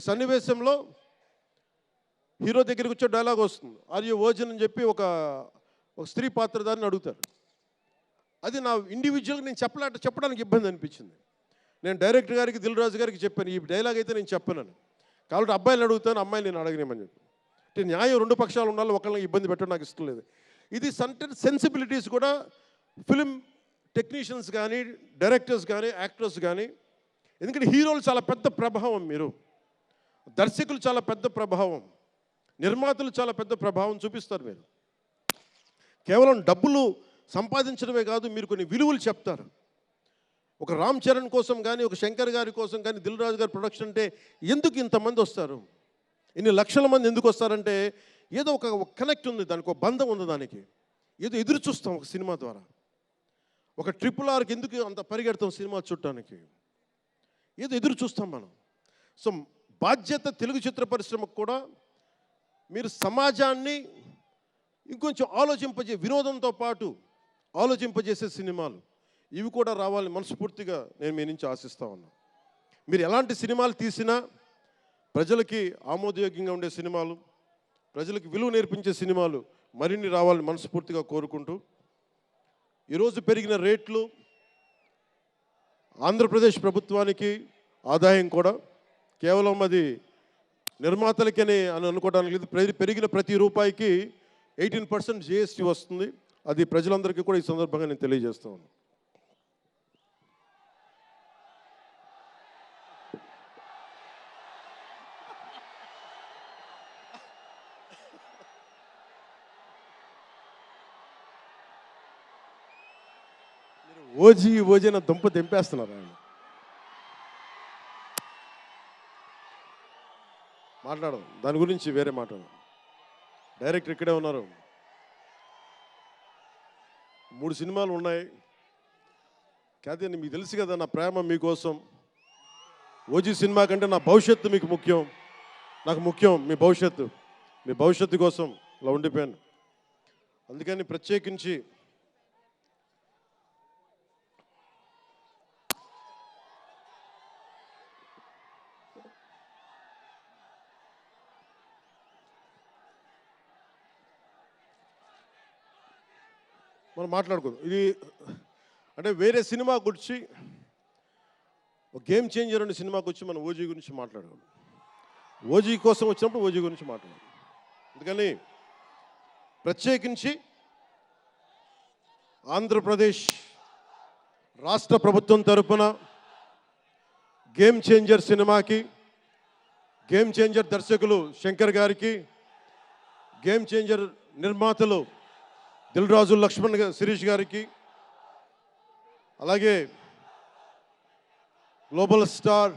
సన్నివేశంలో హీరో దగ్గరికి వచ్చే డైలాగ్ వస్తుంది, ఆర్ యూ వర్జిన్ అని చెప్పి ఒక స్త్రీ పాత్రధారిని అడుగుతారు. అది నా ఇండివిజువల్గా నేను చెప్పడానికి ఇబ్బంది అనిపించింది. నేను డైరెక్టర్ గారికి, దిల్ రాజు గారికి చెప్పాను, ఈ డైలాగ్ అయితే నేను చెప్పానని. కాబట్టి అబ్బాయిని అడుగుతాను, అమ్మాయిని నేను అడగనేమని చెప్పి. అంటే న్యాయం రెండు పక్షాలు ఉండాలి, ఒకళ్ళని ఇబ్బంది పెట్టడం నాకు ఇష్టం లేదు. ఇది సెన్సిబిలిటీస్ కూడా ఫిలిం టెక్నీషియన్స్ కానీ, డైరెక్టర్స్ కానీ, యాక్టర్స్ కానీ, ఎందుకంటే హీరోలు చాలా పెద్ద ప్రభావం, మీరు దర్శకులు చాలా పెద్ద ప్రభావం, నిర్మాతలు చాలా పెద్ద ప్రభావం చూపిస్తారు. మీరు కేవలం డబ్బులు సంపాదించడమే కాదు, మీరు కొన్ని విలువలు చెప్తారు. ఒక రామ్ చరణ్ కోసం కానీ, ఒక శంకర్ గారి కోసం కానీ, దిల్ రాజు గారి ప్రొడక్షన్ అంటే ఎందుకు ఇంతమంది వస్తారు, ఇన్ని లక్షల మంది ఎందుకు వస్తారంటే ఏదో ఒక కనెక్ట్ ఉంది, దానికి ఒక బంధం ఉంది, దానికి ఏదో ఎదురు చూస్తాం ఒక సినిమా ద్వారా. ఒక RRRకి ఎందుకు అంత పరిగెడతాం సినిమా చూడటానికి, ఏదో ఎదురు చూస్తాం మనం. సో బాధ్యత తెలుగు చిత్ర పరిశ్రమకు కూడా మీరు సమాజాన్ని ఇంకొంచెం వినోదంతో పాటు ఆలోచింపజేసే సినిమాలు ఇవి కూడా రావాలని మనస్ఫూర్తిగా నేను మీ నుంచి ఆశిస్తా ఉన్నాను. మీరు ఎలాంటి సినిమాలు తీసినా ప్రజలకి ఆమోదయోగ్యంగా ఉండే సినిమాలు, ప్రజలకు విలువ నేర్పించే సినిమాలు మరిన్ని రావాలని మనస్ఫూర్తిగా కోరుకుంటూ, ఈరోజు పెరిగిన రేట్లు ఆంధ్రప్రదేశ్ ప్రభుత్వానికి ఆదాయం కూడా కేవలం అది నిర్మాతలకని అని అనుకోవడానికి లేదు. పెరిగిన ప్రతి రూపాయికి 18% GST వస్తుంది. అది ప్రజలందరికీ కూడా ఈ సందర్భంగా నేను తెలియజేస్తా ఉన్నాను. ఓజీ నా దుంప తెంపేస్తున్నారు ఆయన. మాట్లాడదాం దాని గురించి, వేరే మాట్లాడదాం. డైరెక్టర్ ఇక్కడే ఉన్నారు, 3 సినిమాలు ఉన్నాయి. కాదు మీకు తెలుసు కదా నా ప్రేమ మీకోసం. ఓజీ సినిమా కంటే నా భవిష్యత్తు మీకు ముఖ్యం, నాకు ముఖ్యం మీ భవిష్యత్తు కోసం ఇలా ఉండిపోయాను. అందుకని ప్రత్యేకించి మనం మాట్లాడుకోదు. ఇది అంటే వేరే సినిమా గురించి, ఒక గేమ్ చేంజర్ అనే సినిమాకి వచ్చి మనం ఓజీ గురించి మాట్లాడుకోవాలి. ఓజీ కోసం వచ్చినప్పుడు ఓజీ గురించి మాట్లాడాలి. అందుకని ప్రత్యేకించి ఆంధ్రప్రదేశ్ రాష్ట్ర ప్రభుత్వం తరపున గేమ్ చేంజర్ సినిమాకి, గేమ్ చేంజర్ దర్శకులు శంకర్ గారికి, గేమ్ చేంజర్ నిర్మాతలు దిల్ రాజు, లక్ష్మణ్, శిరీష్ గారికి, అలాగే గ్లోబల్ స్టార్,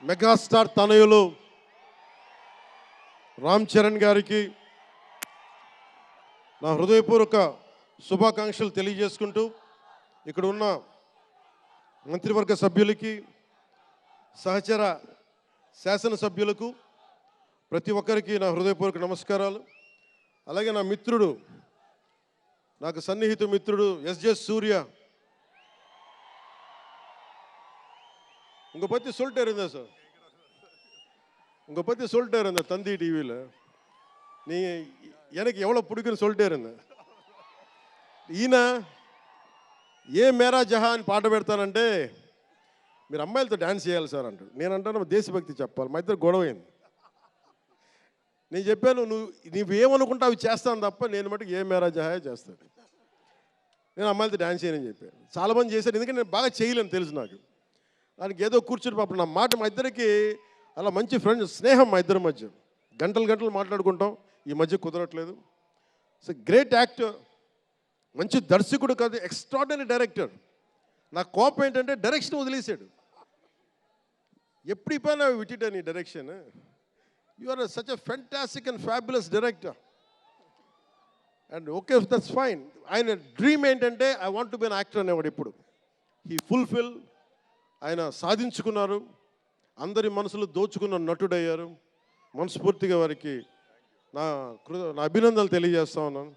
మెగాస్టార్ తనయులు రామ్ చరణ్ గారికి నా హృదయపూర్వక శుభాకాంక్షలు తెలియజేసుకుంటూ, ఇక్కడ ఉన్న మంత్రివర్గ సభ్యులకి, సహచర శాసనసభ్యులకు, ప్రతి ఒక్కరికి నా హృదయపూర్వక నమస్కారాలు. అలాగే నా మిత్రుడు, నాకు సన్నిహిత మిత్రుడు SJ సూర్య, உங்க பற்றி சொல்லிட்டே இருந்தேன் சார், உங்க பற்றி சொல்லிட்டே இருந்தேன் தந்தி டிவியில், நீங்கள் எனக்கு எவ்வளோ பிடிக்குன்னு சொல்லிட்டே இருந்தேன். ఈయన ఏ మేరా జహాన్ పాట పెడతానంటే మీరు అమ్మాయిలతో డ్యాన్స్ చేయాలి సార్ అంటాడు. నేను అంటాను దేశభక్తి చెప్పాలి. మా ఇద్దరు గొడవ అయింది. నేను చెప్పాను, నువ్వేమనుకుంటా అవి చేస్తాను తప్ప నేను మటుకు ఏ మేరా జహాయే చేస్తాను, నేను అమ్మాయిలతో డ్యాన్స్ చేయనని చెప్పాను. చాలామంది చేశారు, ఎందుకంటే నేను బాగా చేయలేను తెలుసు నాకు. దానికి ఏదో కూర్చుని పాపం నా మాట, మా ఇద్దరికి అలా మంచి ఫ్రెండ్స్, స్నేహం మా ఇద్దరి మధ్య, గంటలు మాట్లాడుకుంటాం. ఈ మధ్య కుదరట్లేదు. సో గ్రేట్ యాక్టర్, మంచి దర్శకుడు కాదు, ఎక్స్ట్రాడినరీ డైరెక్టర్. నా కోపం ఏంటంటే డైరెక్షన్ వదిలేశాడు. ఎప్పుడు పైన విటిట నీ direction, you are such a fantastic and fabulous director, and okay, that's fine. ఆయన డ్రీమ్ ఏంటంటే I want to be an actor అనేవాడు. ఇప్పుడు హీ ఫుల్ఫిల్, ఆయన సాధించుకున్నారు, అందరి మనసులు దోచుకున్న నటుడయ్యారు. మనస్ఫూర్తిగా వారికి నా అభినందనలు తెలియజేస్తా ఉన్నాను.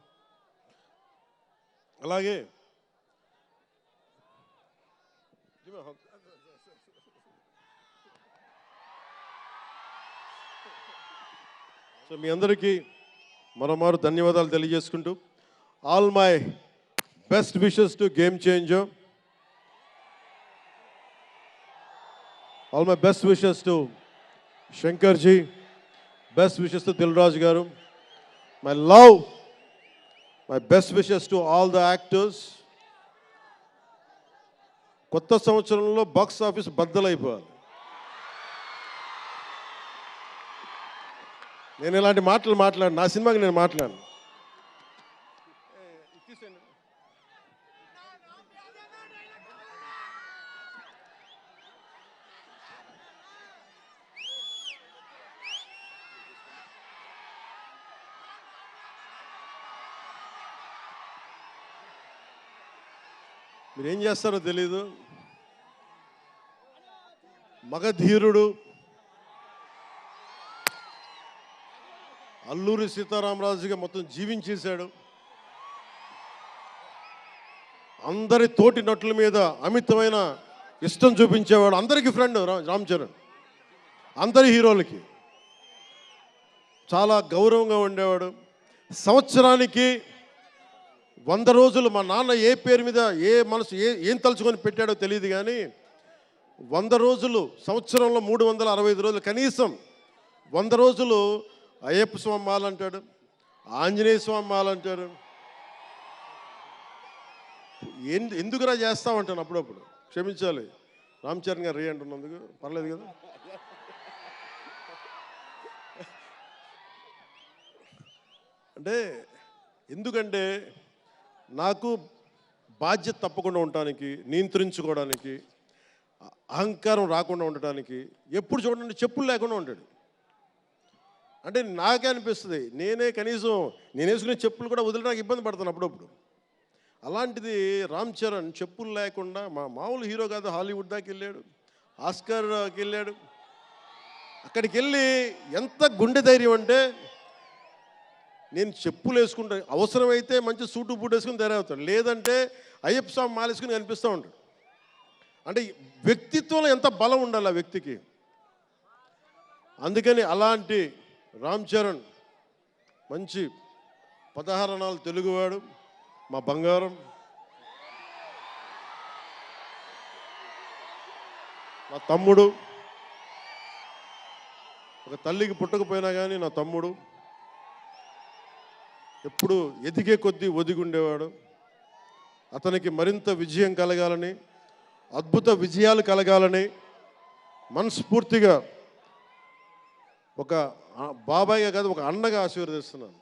అలాగే సో మీ అందరికీ మరోమారు ధన్యవాదాలు తెలియజేసుకుంటూ all my best wishes to game changer, all my best wishes to Shankarji, best wishes to Dil Raju garu, my love, my best wishes to all the actors. కొత్త సంవత్సరంలో బాక్స్ ఆఫీస్ బద్దలైపోవాలి. నేను ఇలాంటి మాటలు మాట్లాడు, నా సినిమాకి నేను మాట్లాడను. మీరేం చేస్తారో తెలీదు. మగధీరుడు అల్లూరి సీతారామరాజుగా మొత్తం జీవించేశాడు. అందరి తోటి నటుల మీద అమితమైన ఇష్టం చూపించేవాడు. అందరికీ ఫ్రెండ్ రామ్ చరణ్, అందరి హీరోలకి చాలా గౌరవంగా ఉండేవాడు. సంవత్సరానికి 100 రోజులు మా నాన్న ఏ పేరు మీద ఏం తలుచుకొని పెట్టాడో తెలియదు, కానీ 100 రోజులు, సంవత్సరంలో 365 రోజులు, కనీసం 100 రోజులు అయ్యప్ప స్వామి మాల అంటాడు, ఆంజనేయ స్వామి మాల అంటాడు. ఎందుకురా చేస్తామంటాను అప్పుడప్పుడు. క్షమించాలి రామ్ చరణ్ గారు రే అంటున్నందుకు, పర్లేదు కదా. అంటే ఎందుకంటే నాకు బాధ్యత తప్పకుండా ఉండటానికి, నియంత్రించుకోవడానికి, అహంకారం రాకుండా ఉండటానికి, ఎప్పుడు చూడండి చెప్పులు లేకుండా ఉంటాడు. అంటే నాకే అనిపిస్తుంది, నేనే కనీసం నేను వేసుకునే చెప్పులు కూడా వదిలేడానికి ఇబ్బంది పడతాను అప్పుడప్పుడు. అలాంటిది రామ్ చరణ్ చెప్పులు లేకుండా, మామూలు హీరో కాదు, హాలీవుడ్ దాకా వెళ్ళాడు, ఆస్కార్కి వెళ్ళాడు. అక్కడికి వెళ్ళి ఎంత గుండె ధైర్యం అంటే, నేను చెప్పులు వేసుకుంటా, అవసరమైతే మంచి సూటు బూట్ వేసుకుని తయారవుతాడు, లేదంటే అయ్యప్ప స్వామి మాలేసుకుని కనిపిస్తూ ఉంటాడు. అంటే వ్యక్తిత్వంలో ఎంత బలం ఉండాలి ఆ వ్యక్తికి. అందుకని అలాంటి రామ్ చరణ్ మంచి 16 అణాలు తెలుగువాడు, మా బంగారం, నా తమ్ముడు. ఒక తల్లికి పుట్టకపోయినా కానీ నా తమ్ముడు. ఎప్పుడు ఎదిగే కొద్దీ ఒదిగుండేవాడు. అతనికి మరింత విజయం కలగాలని, అద్భుత విజయాలు కలగాలని మనస్ఫూర్తిగా ఒక బాబాయ్గా కాదు, ఒక అన్నగా ఆశీర్వదిస్తున్నాను.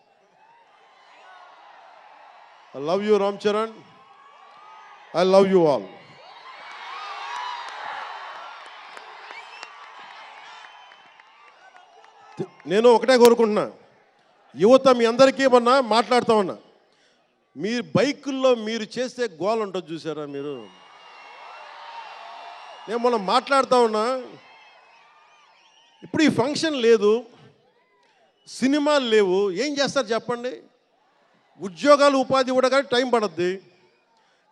I love you Ram Charan, I love you all. నేను ఒకటే కోరుకుంటున్నా, యువత మీ అందరికీ మొన్న మాట్లాడుతూ ఉన్నా, మీ బైకుల్లో మీరు చేసే గోల ఉంటుంది చూసారా మీరు. నేను మొన్న మాట్లాడుతూ ఉన్నా, ఇప్పుడు ఈ ఫంక్షన్ లేదు, సినిమాలు లేవు, ఏం చేస్తారు చెప్పండి. ఉద్యోగాలు ఉపాధి కూడా కానీ టైం పడుద్ది.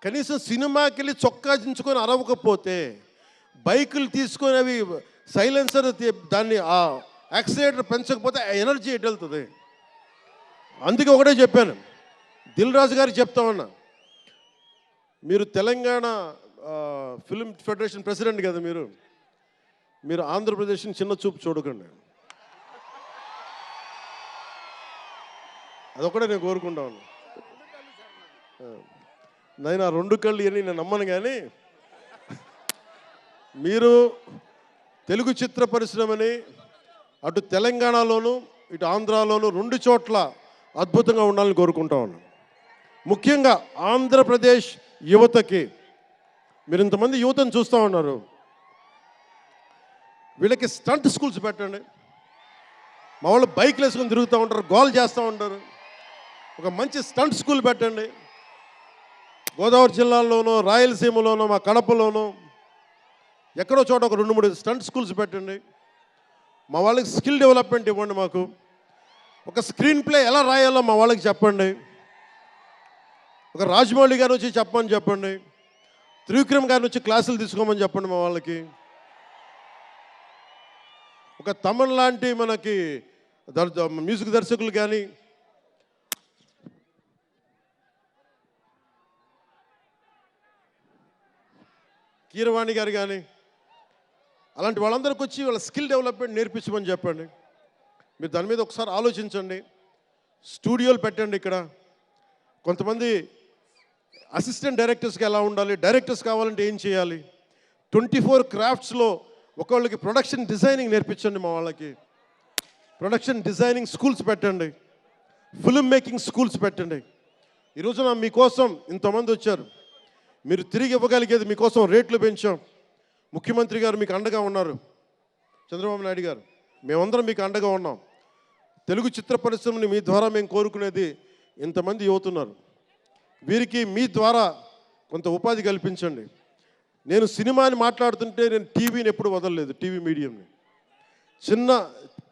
కనీసం సినిమాకి వెళ్ళి చొక్కా దించుకొని అరవకపోతే, బైకులు తీసుకొని అవి సైలెన్సర్ దాన్ని ఆ యాక్సిలేటర్ పెంచకపోతే ఎనర్జీ ఎటు వెళ్తుంది. అందుకే ఒకటే చెప్పాను, దిల్ రాజు గారికి చెప్తా ఉన్నా, మీరు తెలంగాణ ఫిల్మ్ ఫెడరేషన్ ప్రెసిడెంట్ కదా, మీరు ఆంధ్రప్రదేశ్ని చిన్న చూపు చూడకండి. అదొకటే నేను కోరుకుంటా ఉన్నా. నేను ఆ 2 కళ్ళు అని నేను నమ్మను, కానీ మీరు తెలుగు చిత్ర పరిశ్రమని అటు తెలంగాణలోను ఇటు ఆంధ్రాలోను 2 చోట్ల అద్భుతంగా ఉండాలని కోరుకుంటా ఉన్నాను. ముఖ్యంగా ఆంధ్రప్రదేశ్ యువతకి, మీరు ఇంతమంది యువతను చూస్తూ ఉన్నారు, వీళ్ళకి స్టంట్ స్కూల్స్ పెట్టండి. మా వాళ్ళు బైక్లు వేసుకొని తిరుగుతూ ఉంటారు, గోల్ చేస్తూ ఉంటారు. ఒక మంచి స్టంట్ స్కూల్ పెట్టండి. గోదావరి జిల్లాలోనూ, రాయలసీమలోనూ, మా కడపలోనూ ఎక్కడో చోట ఒక 2-3 స్టంట్ స్కూల్స్ పెట్టండి. మా వాళ్ళకి స్కిల్ డెవలప్మెంట్ ఇవ్వండి. మాకు ఒక స్క్రీన్ ప్లే ఎలా రాయాలో మా వాళ్ళకి చెప్పండి. ఒక రాజమౌళి గారు వచ్చి చెప్పమని చెప్పండి, త్రివిక్రమ్ గారిని వచ్చి క్లాసులు తీసుకోమని చెప్పండి మా వాళ్ళకి. ఒక తమన్ లాంటి మనకి మ్యూజిక్ దర్శకులు కానీ, కీరవాణి గారు కానీ, అలాంటి వాళ్ళందరికీ వచ్చి వాళ్ళ స్కిల్ డెవలప్మెంట్ నేర్పించమని చెప్పండి. మీరు దాని మీద ఒకసారి ఆలోచించండి. స్టూడియోలు పెట్టండి. ఇక్కడ కొంతమంది అసిస్టెంట్ డైరెక్టర్స్కి ఎలా ఉండాలి, డైరెక్టర్స్ కావాలంటే ఏం చేయాలి, 24 క్రాఫ్ట్స్లో ఒకళ్ళకి ప్రొడక్షన్ డిజైనింగ్ నేర్పించండి. మా వాళ్ళకి ప్రొడక్షన్ డిజైనింగ్ స్కూల్స్ పెట్టండి, ఫిల్మ్ మేకింగ్ స్కూల్స్ పెట్టండి. ఈరోజున మీకోసం ఇంతమంది వచ్చారు. మీరు తిరిగి ఇవ్వగలిగేది మీకోసం రేట్లు పెంచాం. ముఖ్యమంత్రి గారు మీకు అండగా ఉన్నారు, చంద్రబాబు నాయుడు గారు, మేమందరం మీకు అండగా ఉన్నాం. తెలుగు చిత్ర పరిశ్రమని మీ ద్వారా మేము కోరుకునేది ఇంతమంది యువతున్నారు. వీరికి మీ ద్వారా కొంత ఉపాధి కల్పించండి. నేను సినిమాని మాట్లాడుతుంటే నేను టీవీని ఎప్పుడు వదలలేదు. టీవీ మీడియంని చిన్న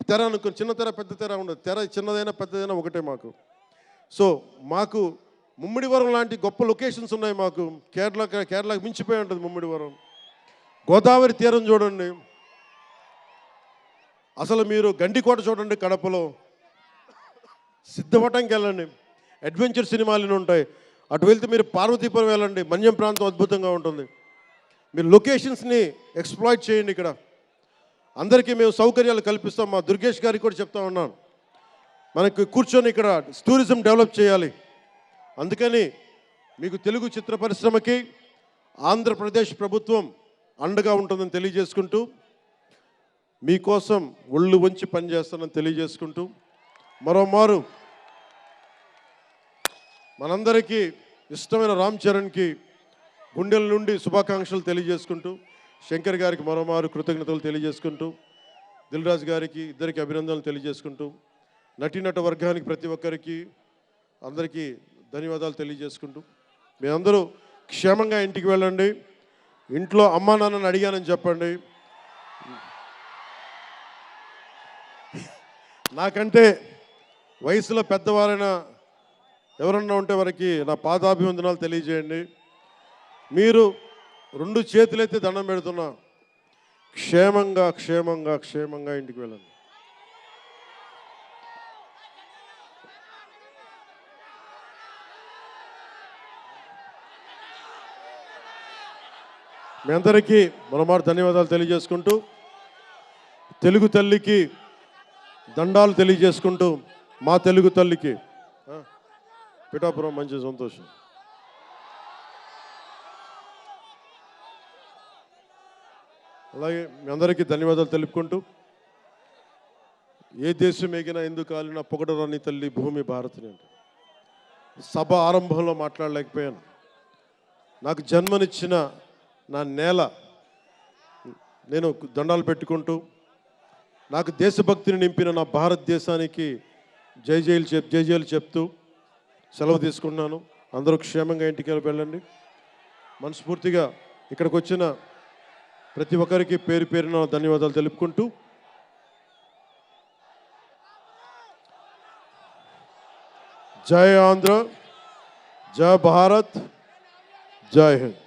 తెర అనుకుని, చిన్న తెర పెద్ద తెర ఉండదు. తెర చిన్నదైనా పెద్దదైనా ఒకటే మాకు. సో మాకు ముమ్మిడివరం లాంటి గొప్ప లొకేషన్స్ ఉన్నాయి. మాకు కేరళకి మించిపోయి ఉంటుంది ముమ్మిడివరం. గోదావరి తీరం చూడండి, అసలు మీరు గండికోట చూడండి కడపలో, సిద్ధవటంకి వెళ్ళండి, అడ్వెంచర్ సినిమాలు ఉంటాయి. అటు వెళ్తే మీరు పార్వతీపురం వెళ్ళండి, మన్యం ప్రాంతం అద్భుతంగా ఉంటుంది. మీరు లొకేషన్స్ని ఎక్స్ప్లాయిట్ చేయండి. ఇక్కడ అందరికీ మేము సౌకర్యాలు కల్పిస్తాం. మా దుర్గేష్ గారికి కూడా చెప్తా ఉన్నాను, మనకి కూర్చొని ఇక్కడ టూరిజం డెవలప్ చేయాలి. అందుకని మీకు తెలుగు చిత్ర పరిశ్రమకి ఆంధ్రప్రదేశ్ ప్రభుత్వం అండగా ఉంటుందని తెలియజేసుకుంటూ, మీకోసం ఒళ్ళు వంచి పనిచేస్తానని తెలియజేసుకుంటూ, మరోమారు మనందరికీ ఇష్టమైన రామ్ చరణ్కి గుండెల నుండి శుభాకాంక్షలు తెలియజేసుకుంటూ, శంకర్ గారికి మరోమారు కృతజ్ఞతలు తెలియజేసుకుంటూ, దిల్ రాజు గారికి ఇద్దరికి అభినందనలు తెలియజేసుకుంటూ, నటీనట వర్గానికి ప్రతి ఒక్కరికి అందరికీ ధన్యవాదాలు తెలియజేసుకుంటూ, మీ అందరూ క్షేమంగా ఇంటికి వెళ్ళండి. ఇంట్లో అమ్మా నాన్నని అడిగానని చెప్పండి. నాకంటే వయసులో పెద్దవారైన ఎవరన్నా ఉంటే వారికి నా పాదాభివందనాలు తెలియజేయండి. మీరు 2 చేతులైతే దండం పెడుతున్నా, క్షేమంగా క్షేమంగా క్షేమంగా ఇంటికి వెళ్ళండి. మీ అందరికీ మరోమారు ధన్యవాదాలు తెలియజేసుకుంటూ, తెలుగు తల్లికి దండాలు తెలియజేసుకుంటూ, మా తెలుగు తల్లికి పిఠాపురం మంచి సంతోషం. అలాగే మీ అందరికీ ధన్యవాదాలు తెలుపుకుంటూ, ఏ దేశం ఎగినా ఎందుకు కాలినా పొగడరాని తల్లి భూమి భారతిని అంటే సభ ఆరంభంలో మాట్లాడలేకపోయాను. నాకు జన్మనిచ్చిన నా నేల నేను దండాలు పెట్టుకుంటూ, నాకు దేశభక్తిని నింపిన నా భారతదేశానికి జై జైలు చెప్తూ సెలవు తీసుకున్నాను. అందరూ క్షేమంగా ఇంటికి వెళ్ళండి. మనస్ఫూర్తిగా ఇక్కడికి వచ్చిన ప్రతి ఒక్కరికి పేరు పేరున ధన్యవాదాలు తెలుపుకుంటూ, జై ఆంధ్ర, జై భారత్, జై హింద్.